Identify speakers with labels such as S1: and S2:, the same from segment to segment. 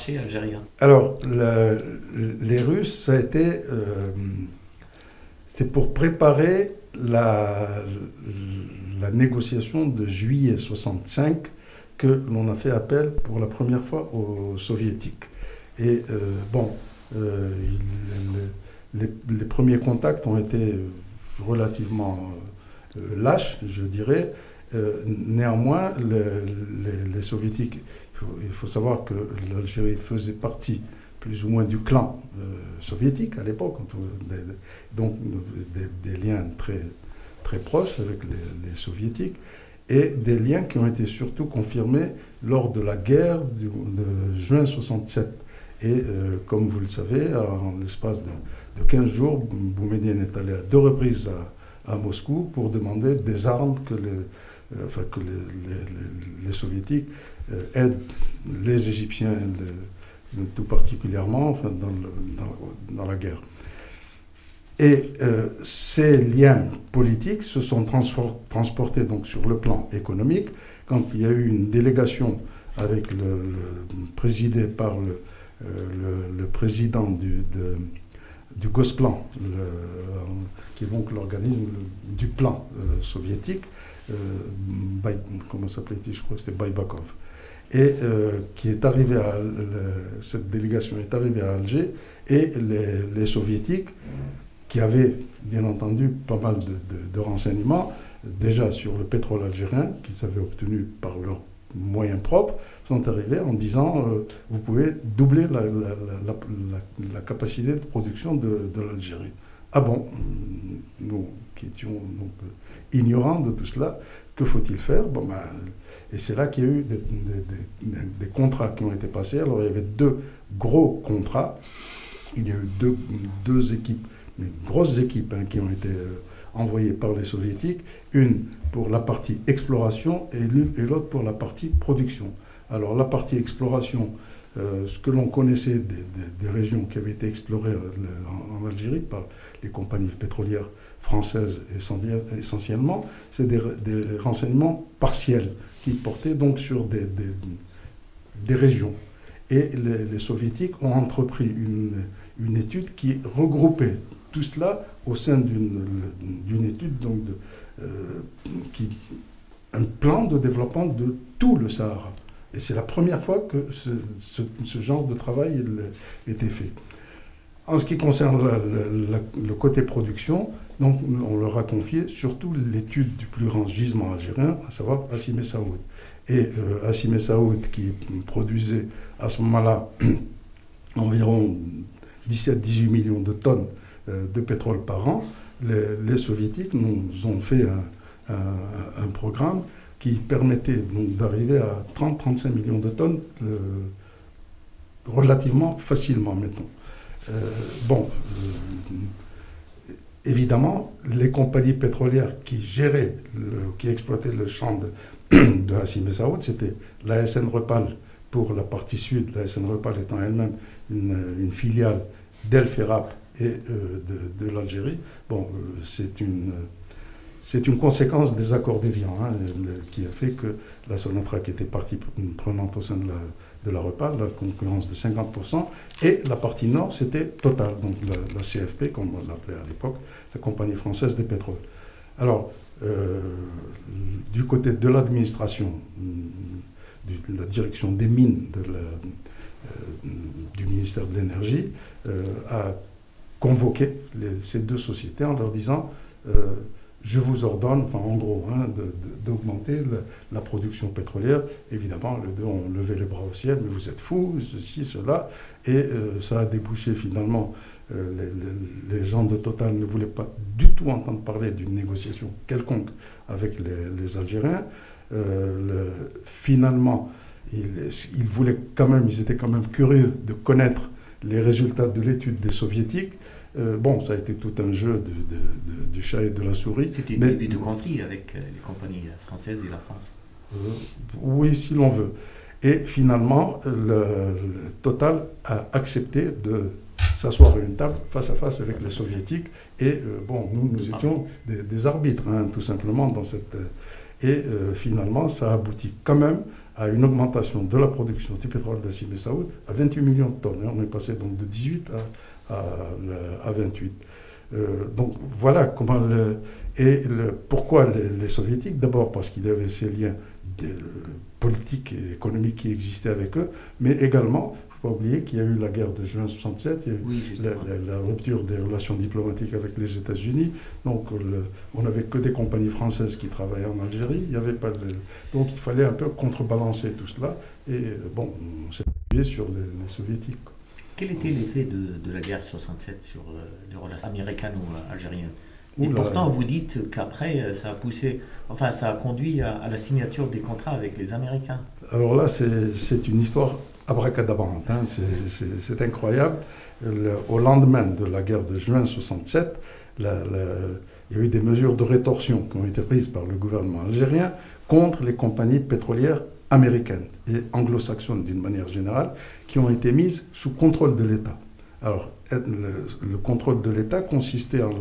S1: marché algérien?
S2: Alors, les Russes, ça a été... c'était pour préparer la négociation de juillet 65 que l'on a fait appel pour la première fois aux Soviétiques. Et les premiers contacts ont été relativement lâches, je dirais. Néanmoins, les Soviétiques, il faut savoir que l'Algérie faisait partie plus ou moins du clan soviétique à l'époque, donc des liens très, très proches avec les Soviétiques, et des liens qui ont été surtout confirmés lors de la guerre de juin 67. Et comme vous le savez, en l'espace de 15 jours, Boumediene est allé à 2 reprises à Moscou pour demander des armes que les Soviétiques aident les Égyptiens tout particulièrement dans la guerre. Et ces liens politiques se sont transportés donc sur le plan économique quand il y a eu une délégation présidée par le président du Gosplan, qui est donc l'organisme du plan soviétique, comment s'appelait-il, je crois que c'était Baybakov, et cette délégation est arrivée à Alger, et les Soviétiques, qui avaient bien entendu pas mal de renseignements, déjà sur le pétrole algérien, qu'ils avaient obtenu par leurs moyens propres, sont arrivés en disant vous pouvez doubler la capacité de production de l'Algérie. Ah bon, nous qui étions donc ignorants de tout cela, que faut-il faire? Et c'est là qu'il y a eu des contrats qui ont été passés. Alors il y avait 2 gros contrats. Il y a eu deux équipes, mais grosses équipes qui ont été envoyées par les Soviétiques, une pour la partie exploration et l'autre pour la partie production. Alors la partie exploration, ce que l'on connaissait des régions qui avaient été explorées en Algérie par les compagnies pétrolières françaises essentiellement, c'est des renseignements partiels qui portaient donc sur des régions. Et les Soviétiques ont entrepris une étude qui regroupait tout cela au sein d'une étude, donc un plan de développement de tout le Sahara. Et c'est la première fois que ce genre de travail était fait. En ce qui concerne le côté production, donc on leur a confié surtout l'étude du plus grand gisement algérien, à savoir Hassi Messaoud. Et Hassi Messaoud, qui produisait à ce moment-là environ 17-18 millions de tonnes de pétrole par an, les Soviétiques nous ont fait un programme qui permettait donc d'arriver à 30-35 millions de tonnes relativement facilement, mettons. Évidemment, les compagnies pétrolières qui géraient, qui exploitaient le champ de Hassi Messaoud, c'était la SN Repal pour la partie sud, la SN Repal étant elle-même une filiale d'El Ferrap et de l'Algérie. C'est une conséquence des accords d'Évian qui a fait que la Sonatrach était partie prenante au sein de la Repal, la concurrence de 50%, et la partie nord, c'était Total, donc la CFP, comme on l'appelait à l'époque, la Compagnie française des pétroles. Alors, du côté de l'administration, de la direction des mines du ministère de l'Énergie, a convoqué ces 2 sociétés en leur disant je vous ordonne, en gros, d'augmenter la production pétrolière. Évidemment, les 2 ont levé les bras au ciel, mais vous êtes fous, ceci, cela. Et ça a débouché finalement, les gens de Total ne voulaient pas du tout entendre parler d'une négociation quelconque avec les Algériens. Finalement, ils voulaient quand même, ils étaient quand même curieux de connaître les résultats de l'étude des Soviétiques. Ça a été tout un jeu du chat et de la souris.
S1: C'était un début de conflit avec les compagnies françaises et la France.
S2: Oui, si l'on veut. Et finalement, le Total a accepté de s'asseoir à une table face à face avec les Soviétiques. Et nous étions des arbitres, tout simplement, dans cette... Et finalement, ça aboutit quand même à une augmentation de la production du pétrole d'Assimi Saoud à 28 millions de tonnes. On est passé donc de 18 à 28. Donc voilà comment pourquoi les soviétiques. D'abord parce qu'il y avait ces liens politiques et économiques qui existaient avec eux, mais également, il ne faut pas oublier qu'il y a eu la guerre de juin 67, il y a eu la rupture des relations diplomatiques avec les États-Unis, donc on n'avait que des compagnies françaises qui travaillaient en Algérie, il y avait pas donc il fallait un peu contrebalancer tout cela, et bon, on s'est appuyé sur les soviétiques.
S1: Quel était l'effet de la guerre 67 sur les relations américaines ou algériennes? Et pourtant, vous dites qu'après, ça a poussé, enfin, ça a conduit à la signature des contrats avec les Américains.
S2: Alors là, c'est une histoire abracadabrante, hein. C'est incroyable. Au lendemain de la guerre de juin 67, il y a eu des mesures de rétorsion qui ont été prises par le gouvernement algérien contre les compagnies pétrolières américaines et anglo-saxonnes d'une manière générale, qui ont été mises sous contrôle de l'État. Alors, le contrôle de l'État consistait en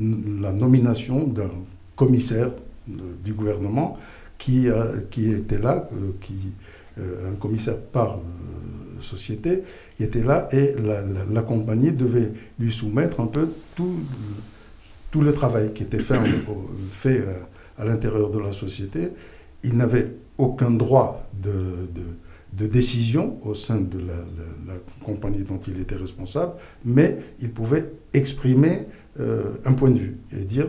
S2: la nomination d'un commissaire du gouvernement qui était là, un commissaire par société, qui était là, et la compagnie devait lui soumettre un peu tout le travail qui était fait à l'intérieur de la société. Il n'avait aucun droit de décision au sein de la compagnie dont il était responsable, mais il pouvait exprimer un point de vue et dire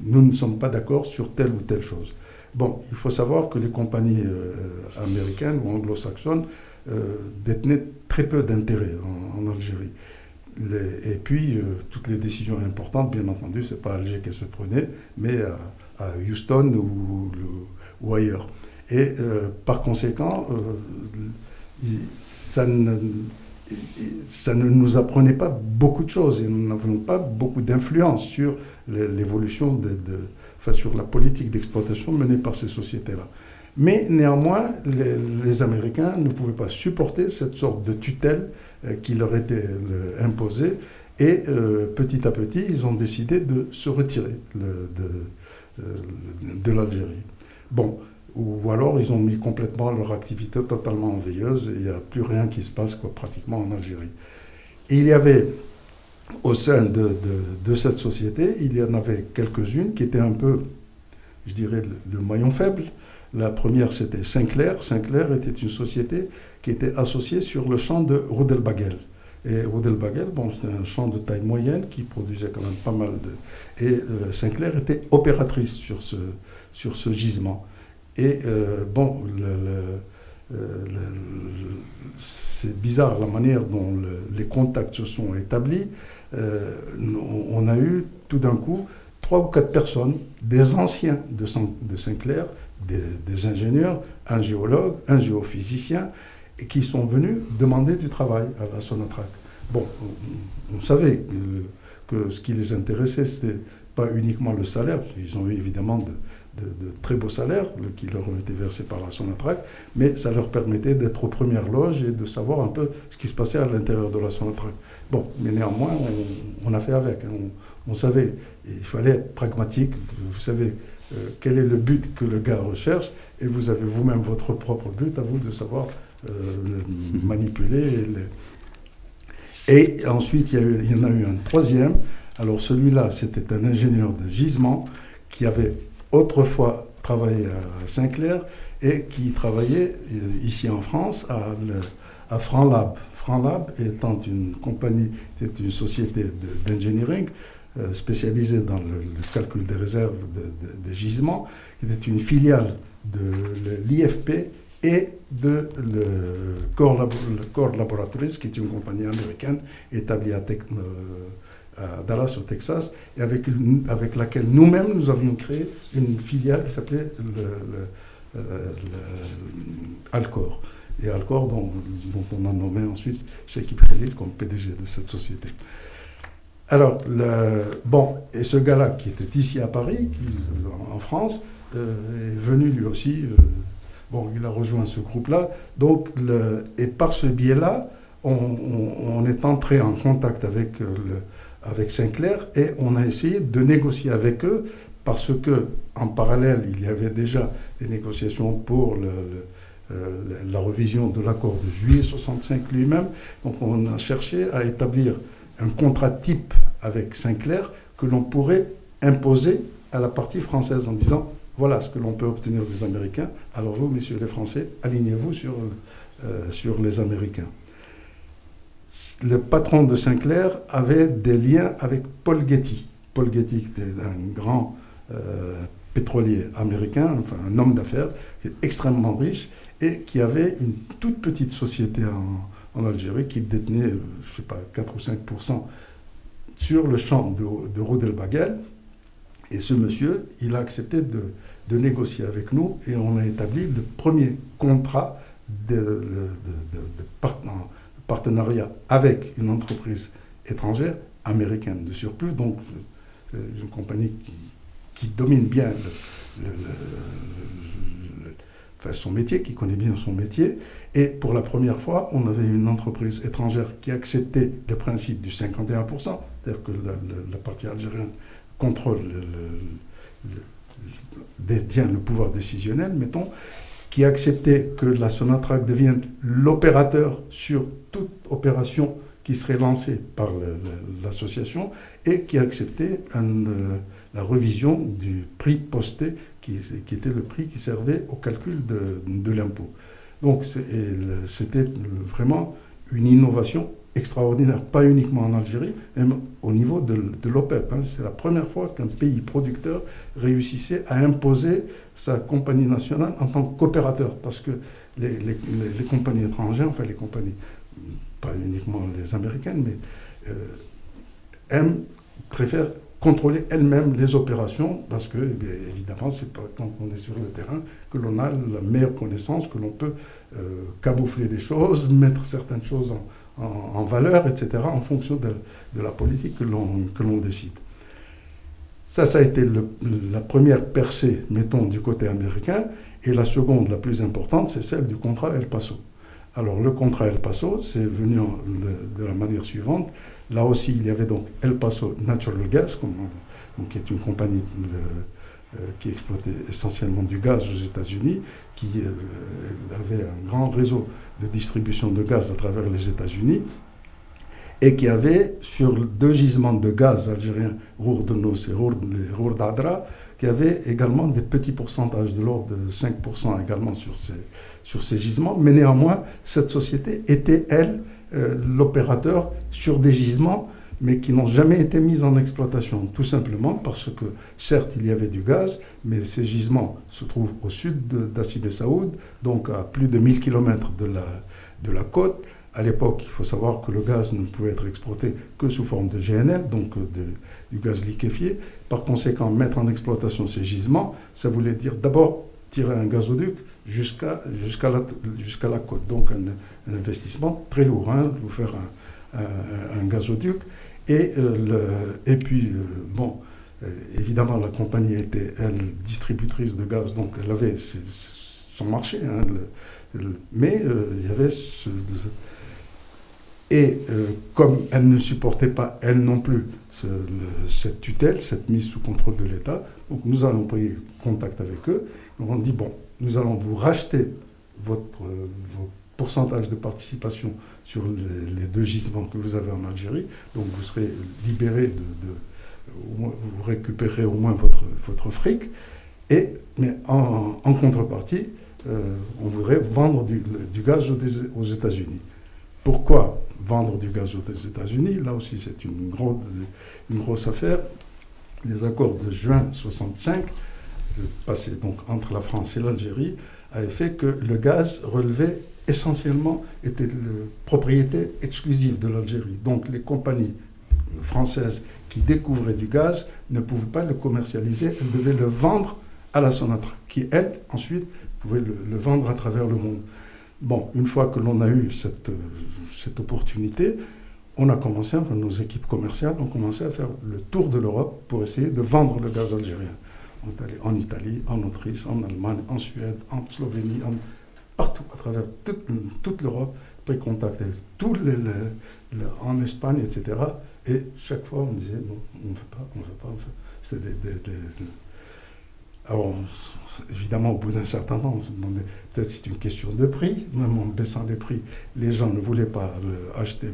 S2: nous ne sommes pas d'accord sur telle ou telle chose. Bon, il faut savoir que les compagnies américaines ou anglo-saxonnes détenaient très peu d'intérêt en Algérie. Et puis, toutes les décisions importantes, bien entendu, ce n'est pas Alger qui se prenait, mais à Houston ou ailleurs. Et par conséquent, ça ne nous apprenait pas beaucoup de choses, et nous n'avions pas beaucoup d'influence sur l'évolution, sur la politique d'exploitation menée par ces sociétés-là. Mais néanmoins, les Américains ne pouvaient pas supporter cette sorte de tutelle qui leur était imposée, et petit à petit, ils ont décidé de se retirer de l'Algérie. Bon, ou alors ils ont mis complètement leur activité totalement en veilleuse, et il n'y a plus rien qui se passe pratiquement en Algérie. Et il y avait, au sein de cette société, il y en avait quelques-unes qui étaient un peu, je dirais, le maillon faible. La première, c'était Sinclair. Sinclair était une société qui était associée sur le champ de Rud El Baguel. Et Rud El Baguel, bon, c'était un champ de taille moyenne qui produisait quand même pas mal de... Et Sinclair était opératrice sur ce gisement. Et bon, c'est bizarre la manière dont les contacts se sont établis. On a eu tout d'un coup 3 ou 4 personnes, des anciens de Sinclair, des ingénieurs, un géologue, un géophysicien, qui sont venus demander du travail à la Sonatrach. Bon, on savait que ce qui les intéressait, ce n'était pas uniquement le salaire, parce qu'ils ont eu évidemment de très beaux salaires qui leur ont été versés par la Sonatrach, mais ça leur permettait d'être aux premières loges et de savoir un peu ce qui se passait à l'intérieur de la Sonatrach. Bon, mais néanmoins, on a fait avec. Hein. On savait, il fallait être pragmatique. Vous savez quel est le but que le gars recherche, et vous avez vous-même votre propre but, à vous de savoir manipuler. Et ensuite, il y en a eu un troisième. Alors celui-là, c'était un ingénieur de gisement qui avait autrefois travaillé à Sinclair et qui travaillait ici en France à Franlab. Franlab étant une compagnie, c'était une société d'engineering spécialisée dans le calcul des réserves des gisements, qui était une filiale de l'IFP et de le Core Laboratories, qui est une compagnie américaine établie à Dallas, au Texas, et avec laquelle nous-mêmes, nous avions créé une filiale qui s'appelait Alcor. Et Alcor, dont on a nommé ensuite Cheikh Khalil comme PDG de cette société. Alors, bon, et ce gars-là, qui était ici à Paris, en France, est venu lui aussi, bon, il a rejoint ce groupe-là, donc, et par ce biais-là, on est entré en contact avec Sinclair, et on a essayé de négocier avec eux parce que en parallèle, il y avait déjà des négociations pour la révision de l'accord de juillet 65 lui-même. Donc on a cherché à établir un contrat type avec Sinclair que l'on pourrait imposer à la partie française en disant voilà ce que l'on peut obtenir des Américains, alors vous, messieurs les Français, alignez-vous sur les Américains. Le patron de Sinclair avait des liens avec Paul Getty. Paul Getty était un grand pétrolier américain, enfin un homme d'affaires extrêmement riche et qui avait une toute petite société en Algérie qui détenait, je ne sais pas, 4 ou 5% sur le champ de Rod El Baguel. Et ce monsieur, il a accepté de négocier avec nous et on a établi le premier contrat de partenariat avec une entreprise étrangère, américaine de surplus. Donc, c'est une compagnie qui domine bien son métier, qui connaît bien son métier. Et pour la première fois, on avait une entreprise étrangère qui acceptait le principe du 51%, c'est-à-dire que la partie algérienne contrôle, détient le pouvoir décisionnel, mettons, qui acceptait que la Sonatrach devienne l'opérateur sur toute opération qui serait lancée par l'association et qui acceptait la révision du prix posté qui était le prix qui servait au calcul de l'impôt. Donc c'était vraiment une innovation extraordinaire, pas uniquement en Algérie, même au niveau de l'OPEP. C'est la première fois qu'un pays producteur réussissait à imposer sa compagnie nationale en tant qu'opérateur, parce que les compagnies étrangères, enfin les compagnies, pas uniquement les américaines, mais préfèrent contrôler elles-mêmes les opérations, parce que, bien, évidemment, c'est pas quand on est sur le terrain que l'on a la meilleure connaissance, que l'on peut camoufler des choses, mettre certaines choses en valeur, etc., en fonction de la politique que l'on décide. Ça a été la première percée, mettons, du côté américain, et la seconde, la plus importante, c'est celle du contrat El Paso. Alors, le contrat El Paso, c'est venu de la manière suivante. Là aussi, il y avait donc El Paso Natural Gas, qui est une compagnie qui exploitait essentiellement du gaz aux États-Unis, qui avait un grand réseau de distribution de gaz à travers les États-Unis, et qui avait, sur 2 gisements de gaz algériens, Rour de Nos et Rour d'Adra, qui avait également des petits pourcentages de l'ordre de 5% également sur ces gisements, mais néanmoins, cette société était, elle, l'opérateur sur des gisements, mais qui n'ont jamais été mis en exploitation, tout simplement parce que, certes, il y avait du gaz, mais ces gisements se trouvent au sud d'Assi Bessaoud, donc à plus de 1000 km de la côte. À l'époque, il faut savoir que le gaz ne pouvait être exploité que sous forme de GNL, donc du gaz liquéfié. Par conséquent, mettre en exploitation ces gisements, ça voulait dire d'abord tirer un gazoduc jusqu'à la côte. Donc un investissement très lourd, vous faire un gazoduc. Et puis, évidemment, la compagnie était, elle, distributrice de gaz, donc elle avait son marché. Mais il y avait comme elle ne supportait pas, elle non plus, cette tutelle, cette mise sous contrôle de l'État, donc nous avons pris contact avec eux. On a dit, bon, nous allons vous racheter vos pourcentages de participation sur les 2 gisements que vous avez en Algérie, donc vous serez libéré vous récupérez au moins votre fric, mais en contrepartie, on voudrait vendre du gaz aux États-Unis. Pourquoi vendre du gaz aux États-Unis? Là aussi, c'est une grosse affaire. Les accords de juin 65, passés donc entre la France et l'Algérie, avaient fait que le gaz relevait essentiellement, était la propriété exclusive de l'Algérie. Donc les compagnies françaises qui découvraient du gaz ne pouvaient pas le commercialiser, elles devaient le vendre à la Sonatrach, qui, elle, ensuite, pouvait le vendre à travers le monde. Bon, une fois que l'on a eu cette opportunité, on a commencé, nos équipes commerciales ont commencé à faire le tour de l'Europe pour essayer de vendre le gaz algérien. On est allé en Italie, en Autriche, en Allemagne, en Suède, en Slovénie, partout, à travers toute l'Europe, pris contact avec en Espagne, etc. Et chaque fois, on disait, non, on ne veut pas. C'était Alors, évidemment, au bout d'un certain temps, on se demandait, peut-être c'est une question de prix, même en baissant les prix, les gens ne voulaient pas acheter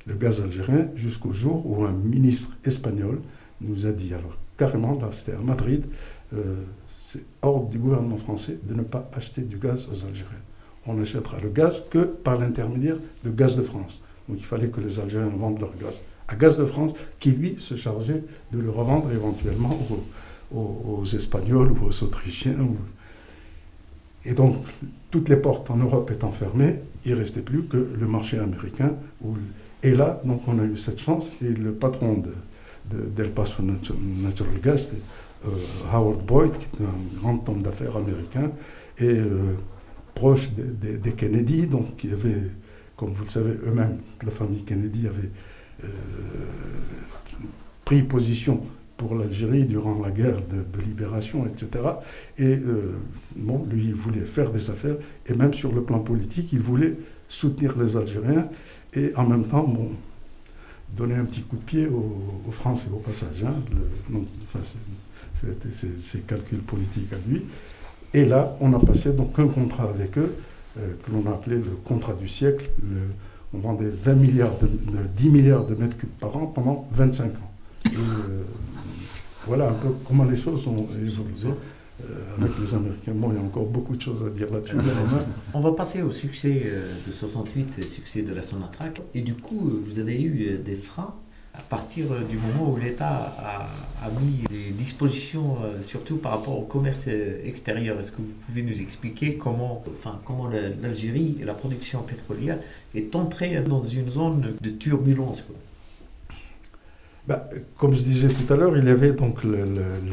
S2: le gaz algérien, jusqu'au jour où un ministre espagnol nous a dit, alors carrément, là c'était à Madrid, c'est hors du gouvernement français de ne pas acheter du gaz aux Algériens. On n'achètera le gaz que par l'intermédiaire de Gaz de France. Donc il fallait que les Algériens vendent leur gaz à Gaz de France, qui lui se chargeait de le revendre éventuellement aux Espagnols ou aux Autrichiens. Et donc, toutes les portes en Europe étant fermées, il ne restait plus que le marché américain. Et là, donc, on a eu cette chance. Et le patron d'El Paso Natural Gas, Howard Boyd, qui est un grand homme d'affaires américain, et proche des Kennedy, donc qui avait, comme vous le savez eux-mêmes, la famille Kennedy avait pris position pour l'Algérie durant la guerre de libération, etc. Et bon, lui, il voulait faire des affaires, et même sur le plan politique, il voulait soutenir les Algériens, et en même temps, bon, donner un petit coup de pied aux Français au passage. Hein, c'était ses calculs politiques à lui. Et là, on a passé donc un contrat avec eux, que l'on a appelé le contrat du siècle. On vendait 10 milliards de mètres cubes par an pendant 25 ans. Et, voilà un peu comment les choses ont évolué avec les Américains. Bon, il y a encore beaucoup de choses à dire là-dessus.
S1: On va passer au succès de 68 et succès de la Sonatrach. Et du coup, vous avez eu des freins à partir du moment où l'État a mis des dispositions, surtout par rapport au commerce extérieur. Est-ce que vous pouvez nous expliquer comment l'Algérie et la production pétrolière est entrée dans une zone de turbulence, quoi?
S2: Comme je disais tout à l'heure, il y avait donc le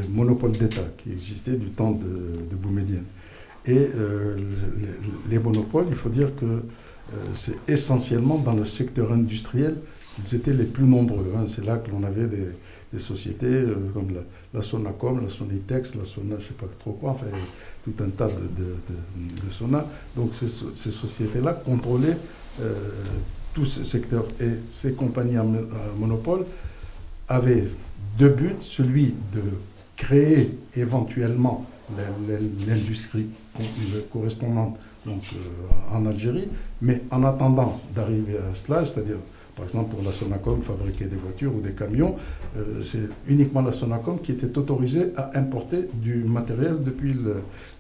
S2: monopole d'État qui existait du temps de Boumedienne. Et les monopoles, il faut dire que c'est essentiellement dans le secteur industriel qu'ils étaient les plus nombreux. Hein. C'est là que l'on avait des sociétés comme la Sonacom, la Sonitex, la Sona, je ne sais pas trop quoi, enfin tout un tas de Sona. Donc ces sociétés-là contrôlaient tout ce secteur. Et ces compagnies à monopole avait deux buts, celui de créer éventuellement l'industrie correspondante donc, en Algérie, mais en attendant d'arriver à cela, c'est-à-dire par exemple pour la Sonacom fabriquer des voitures ou des camions, c'est uniquement la Sonacom qui était autorisée à importer du matériel depuis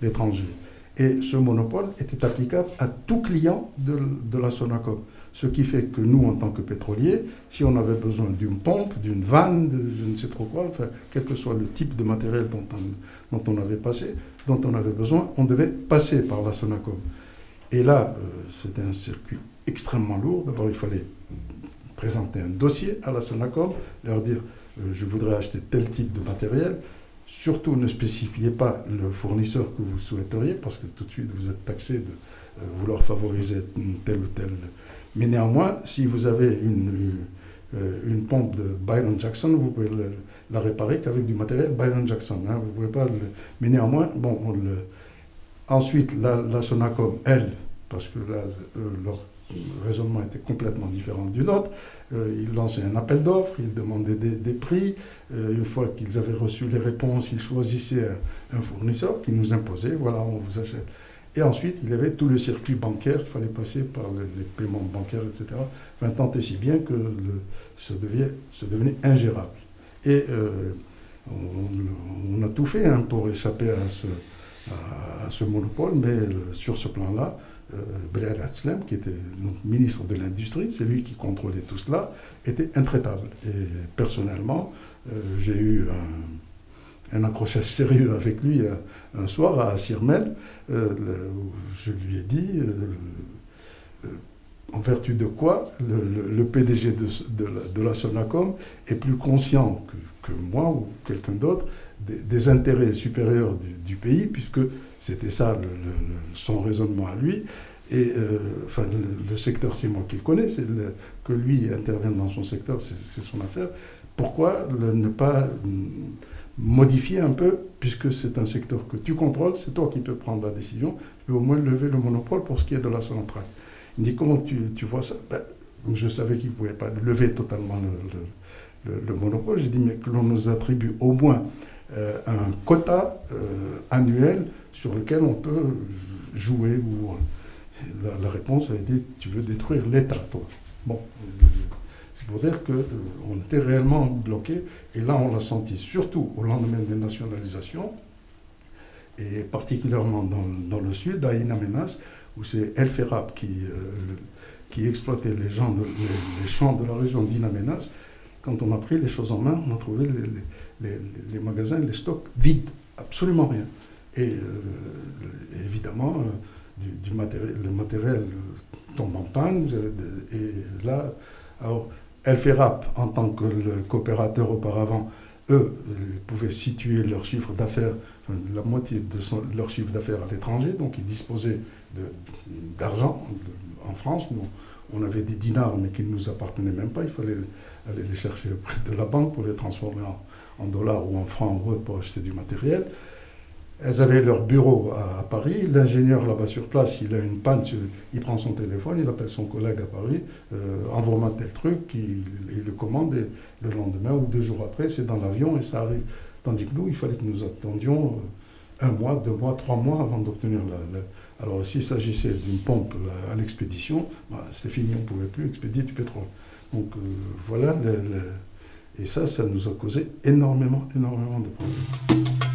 S2: l'étranger. Et ce monopole était applicable à tout client de la Sonacom. Ce qui fait que nous, en tant que pétroliers, si on avait besoin d'une pompe, d'une vanne, de je ne sais trop quoi, enfin, quel que soit le type de matériel dont on avait besoin, on devait passer par la Sonacom. Et là, c'était un circuit extrêmement lourd. D'abord, il fallait présenter un dossier à la Sonacom, leur dire je voudrais acheter tel type de matériel. Surtout, ne spécifiez pas le fournisseur que vous souhaiteriez, parce que tout de suite, vous êtes taxé de vouloir favoriser tel ou tel. Mais néanmoins, si vous avez une pompe de Byron Jackson, vous pouvez la réparer qu'avec du matériel Byron Jackson. Hein, vous pouvez pas mais néanmoins, bon, ensuite, la Sonacom, elle, parce que là, leur raisonnement était complètement différent du nôtre, ils lançaient un appel d'offres, ils demandaient des prix. Une fois qu'ils avaient reçu les réponses, ils choisissaient un fournisseur qui nous imposait, voilà, on vous achète. Et ensuite, il y avait tout le circuit bancaire, il fallait passer par les paiements bancaires, etc. Enfin, tant et si bien que ça devenait ingérable. Et on a tout fait hein, pour échapper à ce monopole, mais sur ce plan-là, Belal Atzlem, qui était donc, ministre de l'Industrie, c'est lui qui contrôlait tout cela, était intraitable. Et personnellement, j'ai eu un accrochage sérieux avec lui un soir à Sirmel. Je lui ai dit, en vertu de quoi le PDG de la Sonacom est plus conscient que moi ou quelqu'un d'autre des intérêts supérieurs du pays, puisque c'était ça son raisonnement à lui. Et enfin, le secteur, c'est moi qui le connais, que lui intervienne dans son secteur, c'est son affaire. Pourquoi ne pas modifier un peu, puisque c'est un secteur que tu contrôles, c'est toi qui peux prendre la décision, tu peux au moins lever le monopole pour ce qui est de la Sonatrach. Il me dit, comment tu vois ça? Je savais qu'il ne pouvait pas lever totalement le monopole. J'ai dit, mais que l'on nous attribue au moins un quota annuel sur lequel on peut jouer. La réponse a été, tu veux détruire l'État, toi. Bon, c'est pour dire qu'on était réellement bloqué, et là on l'a senti, surtout au lendemain des nationalisations, et particulièrement dans le sud, à In Amenas, où c'est El Ferrap qui exploitait les champs de la région d'In Amenas. Quand on a pris les choses en main, on a trouvé les magasins, les stocks vides, absolument rien. Et évidemment, le matériel tombe en panne, et là, alors, El Ferrap, en tant que le coopérateur auparavant, eux, ils pouvaient situer leur chiffre d'affaires, enfin, la moitié de leur chiffre d'affaires à l'étranger, donc ils disposaient d'argent en France. Nous, on avait des dinars, mais qui ne nous appartenaient même pas. Il fallait aller les chercher auprès de la banque pour les transformer en dollars ou en francs ou autre pour acheter du matériel. Elles avaient leur bureau à Paris. L'ingénieur là-bas sur place, il a une panne, il prend son téléphone, il appelle son collègue à Paris, envoie-moi tel truc, il le commande, et le lendemain ou 2 jours après, c'est dans l'avion et ça arrive. Tandis que nous, il fallait que nous attendions 1 mois, 2 mois, 3 mois avant d'obtenir Alors s'il s'agissait d'une pompe à l'expédition, c'est fini, on ne pouvait plus expédier du pétrole. Donc voilà, et ça nous a causé énormément de problèmes.